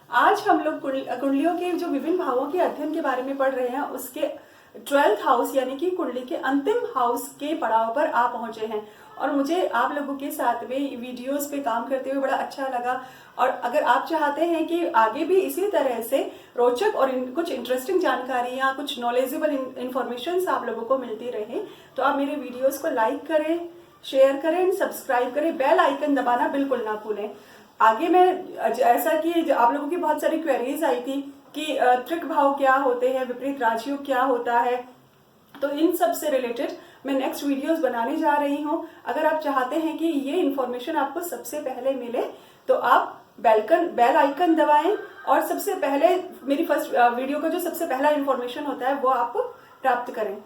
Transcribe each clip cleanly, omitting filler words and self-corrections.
आज हम लोग कुंडलियों के जो विभिन्न भावों के अध्ययन के बारे में पढ़ रहे हैं, उसके 12th हाउस यानी कि कुंडली के अंतिम हाउस के पड़ाव पर आ पहुंचे हैं। और मुझे आप लोगों के साथ में वीडियोस पे काम करते हुए बड़ा अच्छा लगा। और अगर आप चाहते हैं कि आगे भी इसी तरह से रोचक और कुछ इंटरेस्टिंग जानकारियां, कुछ नॉलेजेबल इंफॉर्मेशन आप लोगों को मिलती रहे, तो आप मेरे वीडियोस को लाइक करें, शेयर करें, सब्सक्राइब करें, बेल आइकन दबाना बिल्कुल ना भूलें। आगे मैं ऐसा कि आप लोगों की बहुत सारी क्वेरीज आई थी कि त्रिक भाव क्या होते हैं, विपरीत राजयोग क्या होता है, तो इन सब से रिलेटेड मैं नेक्स्ट वीडियोस बनाने जा रही हूं। अगर आप चाहते हैं कि ये इन्फॉर्मेशन आपको सबसे पहले मिले तो आप बेल आइकन दबाएं और सबसे पहले मेरी फर्स्ट वीडियो का जो सबसे पहला इन्फॉर्मेशन होता है वो आप प्राप्त करें।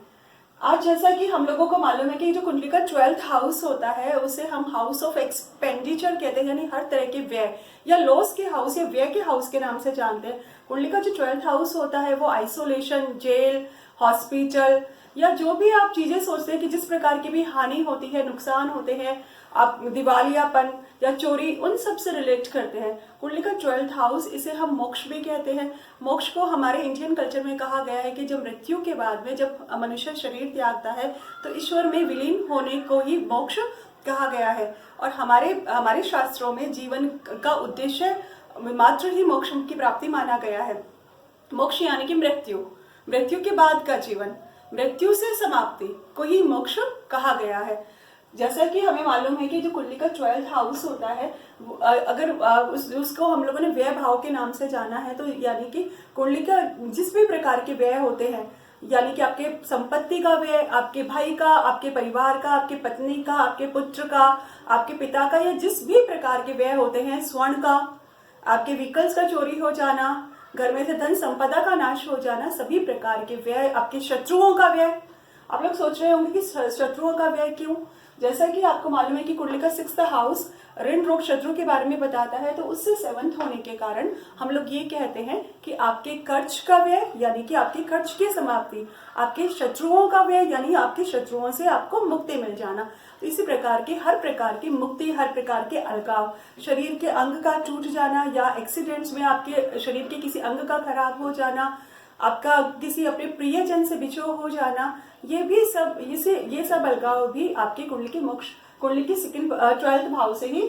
आज जैसा कि हम लोगों को मालूम है कि जो कुंडली का 12th हाउस होता है उसे हम हाउस ऑफ एक्सपेंडिचर कहते हैं, यानी हर तरह के व्यय या लॉस के हाउस या व्यय के हाउस के नाम से जानते हैं। कुंडली का जो 12th हाउस होता है वो आइसोलेशन, जेल, हॉस्पिटल या जो भी आप चीजें सोचते हैं कि जिस प्रकार की भी हानि होती है, नुकसान होते हैं, आप दिवालियापन या चोरी, उन सब से रिलेट करते हैं। कुंडली का 12th हाउस, इसे हम मोक्ष भी कहते हैं। मोक्ष को हमारे इंडियन कल्चर में कहा गया है कि जब मृत्यु के बाद में जब मनुष्य शरीर त्यागता है तो ईश्वर में विलीन होने को ही मोक्ष कहा गया है। और हमारे शास्त्रों में जीवन का उद्देश्य मात्र ही मोक्ष की प्राप्ति माना गया है। मोक्ष यानी कि मृत्यु के बाद का जीवन, मृत्यु से समाप्ति को ही मोक्ष कहा गया है। जैसा कि हमें मालूम है कि जो कुंडली का 12th हाउस होता है, अगर उसको हम लोगों ने व्यय भाव के नाम से जाना है, तो यानी कि कुंडली का जिस भी प्रकार के व्यय होते हैं, यानी कि आपके संपत्ति का व्यय, आपके भाई का, आपके परिवार का, आपके पत्नी का, आपके पुत्र का, आपके पिता का, या जिस भी प्रकार के व्यय होते हैं, स्वर्ण का, आपके व्हीकल्स का चोरी हो जाना, घर में से धन संपदा का नाश हो जाना, सभी प्रकार के व्यय, आपके शत्रुओं का व्यय। आप लोग सोच रहे होंगे कि शत्रुओं का व्यय क्यों? जैसा कि आपको मालूम है कि कुंडली का 6th हाउस ऋण रोग शत्रु के बारे में बताता है, तो उससे 7th होने के कारण हम लोग ये कहते हैं कि आपके कर्ज का व्यय यानी कि आपके कर्ज की समाप्ति, आपके शत्रुओं का व्यय यानी आपके शत्रुओं से आपको मुक्ति मिल जाना। तो इसी प्रकार की हर प्रकार की मुक्ति, हर प्रकार के अलगाव, शरीर के अंग का टूट जाना या एक्सीडेंट्स में आपके शरीर के किसी अंग का खराब हो जाना, आपका किसी अपने प्रियजन से बिछो हो जाना, ये सब अलगाव भी आपकी कुंडली की 12th भाव से ही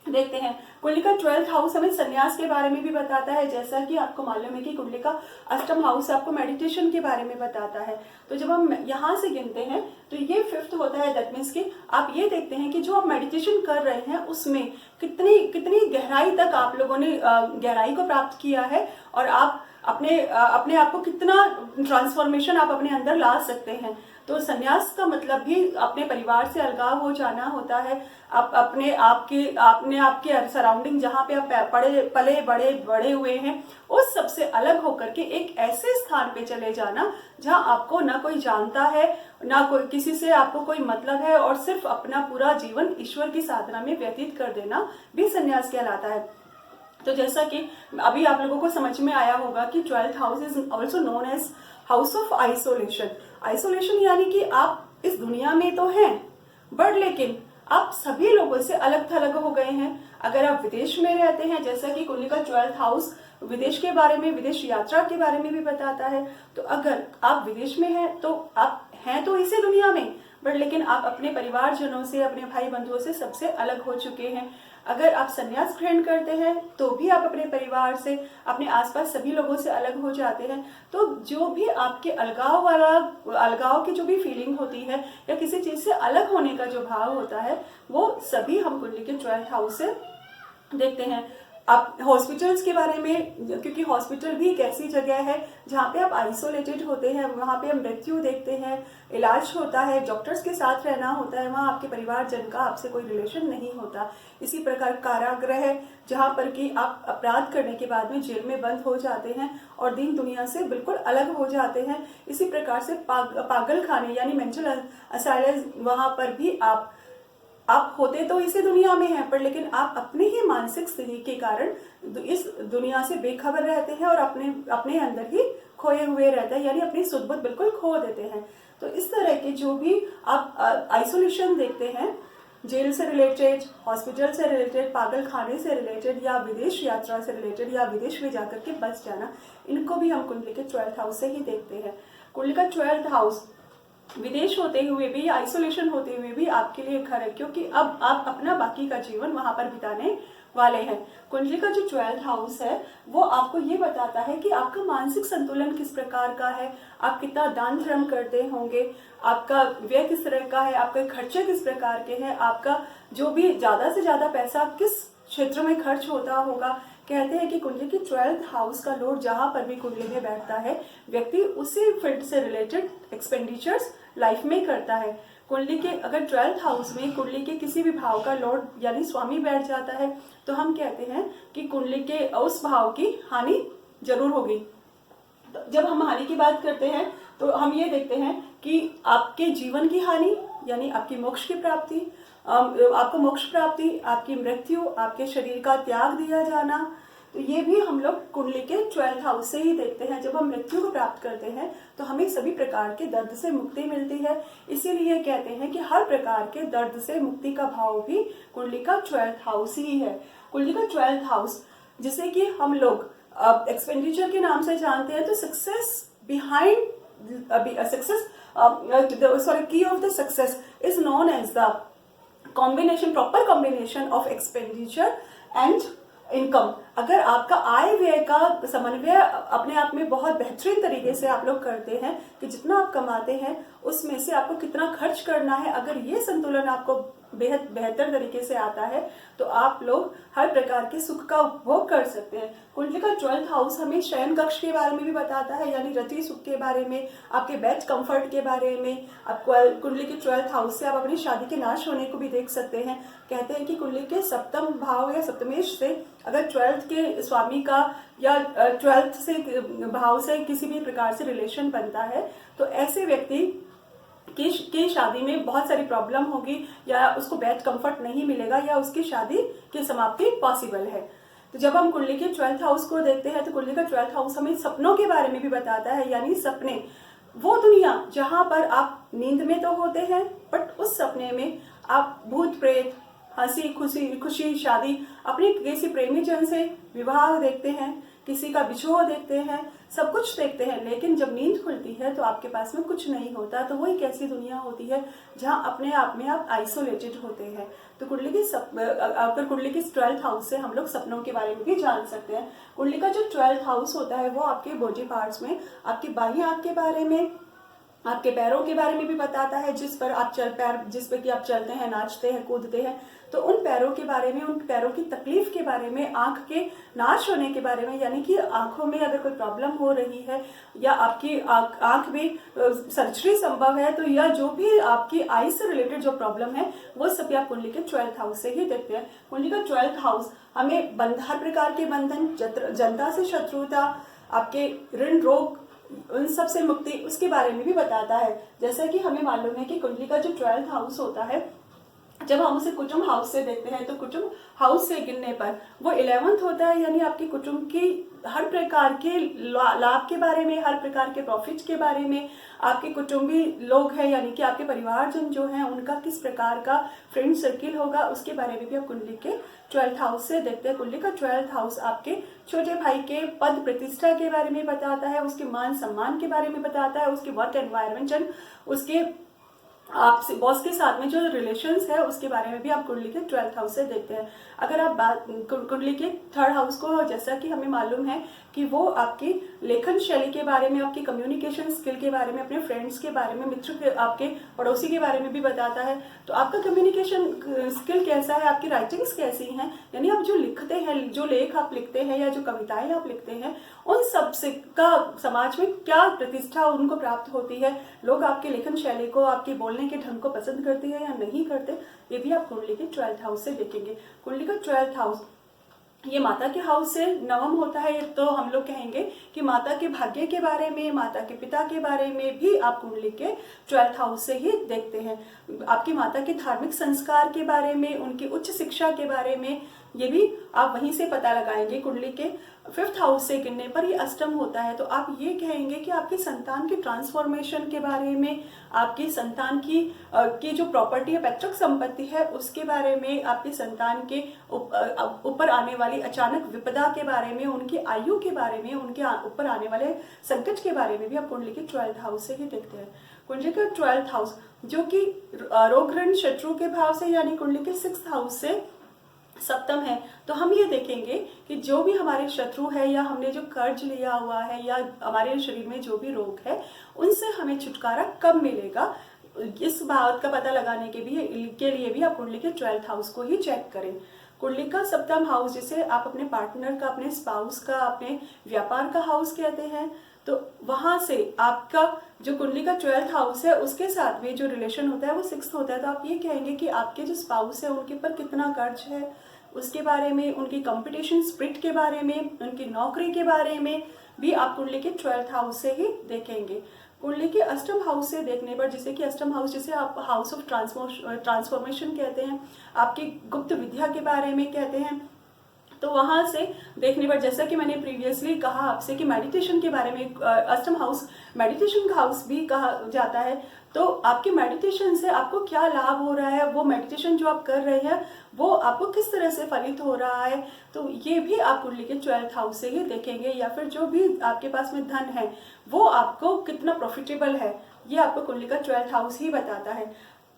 देखते हैं। कुंडली का 12th हाउस हमें संन्यास के बारे में भी बताता है। जैसा कि आपको मालूम है कि कुंडली का 8th हाउस आपको मेडिटेशन के बारे में बताता है। तो जब हम यहाँ से गिनते हैं तो ये 5th होता है। दैट मीन्स कि आप ये देखते हैं कि जो आप मेडिटेशन कर रहे हैं उसमें कितनी गहराई तक आप लोगों ने गहराई को प्राप्त किया है, और आप अपने आप को कितना ट्रांसफॉर्मेशन आप अपने अंदर ला सकते हैं। तो संन्यास का मतलब भी अपने परिवार से अलगाव हो जाना होता है। आप अपने आपके सराउंडिंग जहाँ पे आप पले बड़े हुए हैं उस सबसे अलग होकर के एक ऐसे स्थान पे चले जाना जहाँ आपको ना कोई जानता है, ना कोई किसी से आपको कोई मतलब है, और सिर्फ अपना पूरा जीवन ईश्वर की साधना में व्यतीत कर देना भी संन्यास कहलाता है। तो जैसा कि अभी आप लोगों को समझ में आया होगा कि 12th house is also known as house of isolation. Isolation यानी कि आप इस दुनिया में तो हैं, बट लेकिन आप सभी लोगों से अलग थलग हो गए हैं। अगर आप विदेश में रहते हैं, जैसा कि कुंडली का 12th हाउस विदेश के बारे में, विदेश यात्रा के बारे में भी बताता है, तो अगर आप विदेश में हैं तो आप हैं तो इसी दुनिया में, बट लेकिन आप अपने परिवारजनों से, अपने भाई बंधुओं से सबसे अलग हो चुके हैं। अगर आप संन्यास ग्रहण करते हैं तो भी आप अपने परिवार से, अपने आसपास सभी लोगों से अलग हो जाते हैं। तो जो भी आपके अलगाव की जो भी फीलिंग होती है या किसी चीज से अलग होने का जो भाव होता है, वो सभी हम कुंडली के 12th हाउस से देखते हैं। आप हॉस्पिटल्स के बारे में, क्योंकि हॉस्पिटल भी एक ऐसी जगह है जहाँ पे आप आइसोलेटेड होते हैं, वहाँ पे हम मृत्यु देखते हैं, इलाज होता है, डॉक्टर्स के साथ रहना होता है, वहाँ आपके परिवारजन का आपसे कोई रिलेशन नहीं होता। इसी प्रकार कारागृह, जहाँ पर कि आप अपराध करने के बाद में जेल में बंद हो जाते हैं और दीन दुनिया से बिल्कुल अलग हो जाते हैं। इसी प्रकार से पागल खाने यानी मेंटल असाइलम, वहाँ पर भी आप होते तो इसी दुनिया में हैं, पर लेकिन आप अपने ही मानसिक स्थिति के कारण इस दुनिया से बेखबर रहते हैं और अपने अंदर ही खोए हुए रहते हैं, यानी अपनी सुध बुध बिल्कुल खो देते हैं। तो इस तरह के जो भी आप आइसोलेशन देखते हैं, जेल से रिलेटेड, हॉस्पिटल से रिलेटेड, पागल खाने से रिलेटेड, या विदेश यात्रा से रिलेटेड, या विदेश में जाकर के बच जाना, इनको भी हम कुंडली के 12th हाउस से ही देखते हैं। कुंडली का 12th हाउस विदेश होते हुए भी, आइसोलेशन होते हुए भी आपके लिए घर है, क्योंकि अब आप अपना बाकी का जीवन वहां पर बिताने वाले हैं। कुंडली का जो 12th हाउस है वो आपको ये बताता है कि आपका मानसिक संतुलन किस प्रकार का है, आप कितना दान धर्म करते होंगे, आपका व्यय किस तरह का है, आपके खर्चे किस प्रकार के हैं, आपका जो भी ज्यादा से ज्यादा पैसा किस क्षेत्र में खर्च होता होगा। कहते हैं कि कुंडली की 12th हाउस का लॉर्ड जहां पर भी कुंडली में बैठता है, व्यक्ति उसी फील्ड से रिलेटेड एक्सपेंडिचर्स लाइफ में करता है। कुंडली के अगर 12th हाउस में कुंडली के किसी भी भाव का लॉर्ड यानी स्वामी बैठ जाता है तो हम कहते हैं कि कुंडली के उस भाव की हानि जरूर होगी। जब हम हानि की बात करते हैं तो हम ये देखते हैं कि आपके जीवन की हानि यानी आपकी मोक्ष की प्राप्ति, आपको मोक्ष प्राप्ति, आपकी मृत्यु, आपके शरीर का त्याग दिया जाना, तो ये भी हम लोग कुंडली के 12th हाउस से ही देखते हैं। जब हम मृत्यु को प्राप्त करते हैं तो हमें सभी प्रकार के दर्द से मुक्ति मिलती है, इसीलिए कहते हैं कि हर प्रकार के दर्द से मुक्ति का भाव भी कुंडली का 12th हाउस ही है। कुंडली का 12th हाउस जिसे कि हम लोग एक्सपेंडिचर के नाम से जानते हैं, तो success behind success key of the success is known as the combination, proper combination of expenditure and income. अगर आपका आय व्यय का समन्वय अपने आप में बहुत बेहतरीन तरीके से आप लोग करते हैं कि जितना आप कमाते हैं उसमें से आपको कितना खर्च करना है, अगर ये संतुलन आपको बेहद बेहतर तरीके से आता है तो आप लोग हर प्रकार के सुख का उपभोग कर सकते हैं। कुंडली का 12th हाउस हमें शयन कक्ष के बारे में भी बताता है, यानी रति सुख के बारे में, आपके बेड कंफर्ट के बारे में। आपको कुंडली के 12th हाउस से आप अपनी शादी के नाश होने को भी देख सकते हैं। कहते हैं कि कुंडली के सप्तम भाव या सप्तमेश से अगर 12th के स्वामी का या 12th से भाव से किसी भी प्रकार से रिलेशन बनता है तो ऐसे व्यक्ति की शादी में बहुत सारी प्रॉब्लम होगी, या उसको बेड कंफर्ट नहीं मिलेगा, या उसकी शादी की समाप्ति पॉसिबल है। तो जब हम कुंडली के 12th हाउस को देखते हैं तो कुंडली का 12th हाउस हमें सपनों के बारे में भी बताता है, यानी सपने वो दुनिया जहां पर आप नींद में तो होते हैं बट उस सपने में आप भूत प्रेत, हंसी खुशी शादी, अपने किसी प्रेमी जन से विवाह देखते हैं, किसी का बिछोह देखते हैं, सब कुछ देखते हैं, लेकिन जब नींद खुलती है तो आपके पास में कुछ नहीं होता। तो वो एक ऐसी दुनिया होती है जहां अपने आप में आप आइसोलेटेड होते हैं। तो कुंडली की अगर कुंडली की 12th हाउस से हम लोग सपनों के बारे में भी जान सकते हैं। कुंडली का जो 12th हाउस होता है वो आपके बॉडी पार्ट्स में, आपकी बाईं आंख के बारे में, आपके पैरों के बारे में भी बताता है, जिस पर कि आप चलते हैं, नाचते हैं, कूदते हैं, तो उन पैरों के बारे में, उन पैरों की तकलीफ के बारे में, आंख के नाश होने के बारे में, यानी कि आंखों में अगर कोई प्रॉब्लम हो रही है या आपकी आंख में सर्जरी संभव है, तो या जो भी आपकी आई से रिलेटेड जो प्रॉब्लम है वो सभी आप कुंडली के 12th हाउस से ही देखते हैं। कुंडली का 12th हाउस हमें हर प्रकार के बंधन, जनता से शत्रुता, आपके ऋण रोग, उन सब से मुक्ति, उसके बारे में भी बताता है। जैसा कि हमें मालूम है कि कुंडली का जो 12th हाउस होता है, जब हम उसे कुटुंब हाउस से देखते हैं तो कुटुंब हाउस से गिनने पर वो 11th होता है, यानी आपके कुटुंब की हर प्रकार के लाभ के बारे में, हर प्रकार के प्रॉफिट के बारे में, आपके कुटुंबी लोग हैं यानी कि आपके परिवारजन जो हैं उनका किस प्रकार का फ्रेंड सर्किल होगा, उसके बारे में भी आप कुंडली के 12th हाउस से देखते हैं। कुंडली का 12th हाउस आपके छोटे भाई के पद प्रतिष्ठा के बारे में बताता है, उसके मान सम्मान के बारे में बताता है, उसके वर्क एनवायरमेंट, उसके आप बॉस के साथ में जो रिलेशंस है उसके बारे में भी आप कुंडली के 12th हाउस से देखते हैं। अगर आप कुंडली के 3rd हाउस को, जैसा कि हमें मालूम है कि वो आपकी लेखन शैली के बारे में, आपकी कम्युनिकेशन स्किल के बारे में, अपने फ्रेंड्स के बारे में, मित्र के, आपके पड़ोसी के बारे में भी बताता है। तो आपका कम्युनिकेशन स्किल कैसा है, आपकी राइटिंग्स कैसी हैं, यानी आप जो लिखते हैं, जो लेख आप लिखते हैं या जो कविताएं आप लिखते हैं, उन सब से का समाज में क्या प्रतिष्ठा उनको प्राप्त होती है, लोग आपके लेखन शैली को, आपके बोलने के ढंग को पसंद करते हैं या नहीं करते, ये भी आप कुंडली के 12th हाउस से देखेंगे। कुंडली का 12th हाउस ये माता के हाउस से नवम होता है, तो हम लोग कहेंगे कि माता के भाग्य के बारे में, माता के पिता के बारे में भी आप कुंडली के 12th हाउस से ही देखते हैं। आपकी माता के धार्मिक संस्कार के बारे में, उनकी उच्च शिक्षा के बारे में, ये भी आप वहीं से पता लगाएंगे। कुंडली के 5th हाउस से गिनने पर ये अष्टम होता है, तो आप ये कहेंगे कि आपकी संतान की ट्रांसफॉर्मेशन के बारे में, आपकी संतान की जो प्रॉपर्टी है, पैतृक संपत्ति है, उसके बारे में, आपकी संतान के ऊपर आने वाली अचानक विपदा के बारे में, उनकी आयु के बारे में, उनके ऊपर आने वाले संकट के बारे में भी आप कुंडली के 12th हाउस से ही देखते हैं। कुंडली का 12th हाउस जो कि रोग ऋण शत्रु के भाव से यानी कुंडली के 6th हाउस से सप्तम है, तो हम ये देखेंगे कि जो भी हमारे शत्रु है या हमने जो कर्ज लिया हुआ है या हमारे शरीर में जो भी रोग है, उनसे हमें छुटकारा कब मिलेगा, इस बात का पता लगाने के लिए भी आप कुंडली के 12th हाउस को ही चेक करें। कुंडली का सप्तम हाउस जिसे आप अपने पार्टनर का, अपने स्पाउस का, अपने व्यापार का हाउस कहते हैं, तो वहां से आपका जो कुंडली का 12th हाउस है उसके साथ में जो रिलेशन होता है वो 6th होता है। तो आप ये कहेंगे कि आपके जो स्पाउस है उनके ऊपर कितना कर्ज है, उसके बारे में, उनकी कंपटीशन स्पिरिट के बारे में, उनकी नौकरी के बारे में भी आप कुंडली के 12th हाउस से ही देखेंगे। कुंडली के अष्टम हाउस से देखने पर, जैसे कि अष्टम हाउस जिसे आप हाउस ऑफ ट्रांसफॉर्मेशन कहते हैं, आपकी गुप्त विद्या के बारे में कहते हैं, तो वहां से देखने पर, जैसा कि मैंने प्रीवियसली कहा आपसे कि मेडिटेशन के बारे में, अष्टम हाउस मेडिटेशन का हाउस भी कहा जाता है, तो आपके मेडिटेशन से आपको क्या लाभ हो रहा है, वो मेडिटेशन जो आप कर रहे हैं वो आपको किस तरह से फलित हो रहा है, तो ये भी आप कुंडली के 12th हाउस से ही देखेंगे। या फिर जो भी आपके पास में धन है वो आपको कितना प्रॉफिटेबल है, ये आपको कुंडली का 12th हाउस ही बताता है।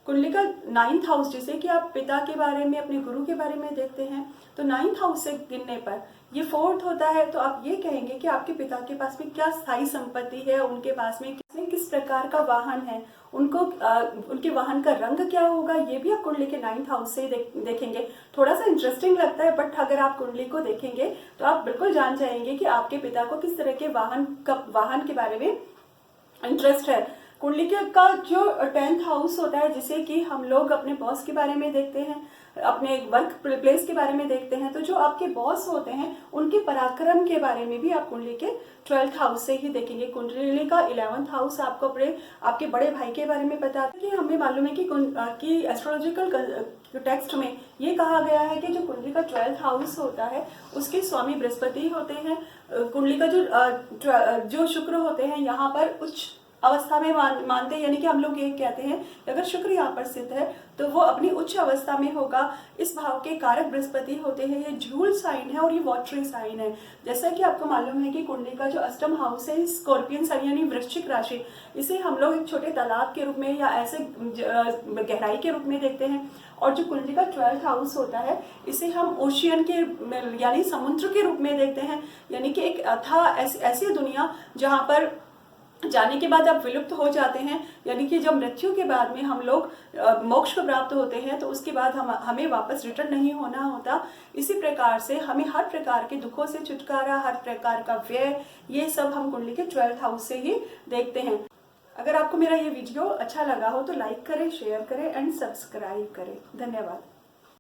कुंडली का 9th हाउस जिसे कि आप पिता के बारे में, अपने गुरु के बारे में देखते हैं, तो 9th हाउस से गिनने पर ये 4th होता है, तो आप ये कहेंगे कि आपके पिता के पास में क्या स्थायी संपत्ति है, उनके पास में किस प्रकार का वाहन है, उनको उनके वाहन का रंग क्या होगा, ये भी आप कुंडली के 9th हाउस से देखेंगे। थोड़ा सा इंटरेस्टिंग लगता है, बट अगर आप कुंडली को देखेंगे तो आप बिल्कुल जान जाएंगे कि आपके पिता को किस तरह के वाहन के बारे में इंटरेस्ट है। कुंडली का जो 10th हाउस होता है जिसे कि हम लोग अपने बॉस के बारे में देखते हैं, अपने वर्क प्लेस के बारे में देखते हैं, तो जो आपके बॉस होते हैं उनके पराक्रम के बारे में भी आप कुंडली के 12th हाउस से ही देखेंगे। कुंडली का 11th हाउस आपको आपके बड़े भाई के बारे में बताता है कि हमें मालूम है कि एस्ट्रोलॉजिकल टेक्स्ट में ये कहा गया है कि जो कुंडली का 12th हाउस होता है उसके स्वामी बृहस्पति होते हैं। कुंडली का जो शुक्र होते हैं यहाँ पर उच्च अवस्था में मानते हैं, यानी कि हम लोग ये कहते हैं कि अगर शुक्र यहाँ पर स्थित है तो वो अपनी उच्च अवस्था में होगा। इस भाव के कारक बृहस्पति होते हैं, ये झूल साइन है और ये वॉटरी साइन है। जैसा कि आपको मालूम है कि कुंडली का जो अष्टम हाउस है स्कॉर्पियन साइन यानी वृश्चिक राशि, इसे हम लोग एक छोटे तालाब के रूप में या ऐसे गहराई के रूप में देखते हैं, और जो कुंडली का 12th हाउस होता है इसे हम ओशियन के यानी समुद्र के रूप में देखते हैं, यानी कि एक अथाह ऐसी दुनिया जहाँ पर जाने के बाद आप विलुप्त हो जाते हैं, यानी कि जब मृत्यु के बाद में हम लोग मोक्ष को प्राप्त होते हैं तो उसके बाद हमें वापस रिटर्न नहीं होना होता। इसी प्रकार से हमें हर प्रकार के दुखों से छुटकारा, हर प्रकार का व्यय, ये सब हम कुंडली के 12th हाउस से ही देखते हैं। अगर आपको मेरा ये वीडियो अच्छा लगा हो तो लाइक करें, शेयर करें एंड सब्सक्राइब करें। धन्यवाद।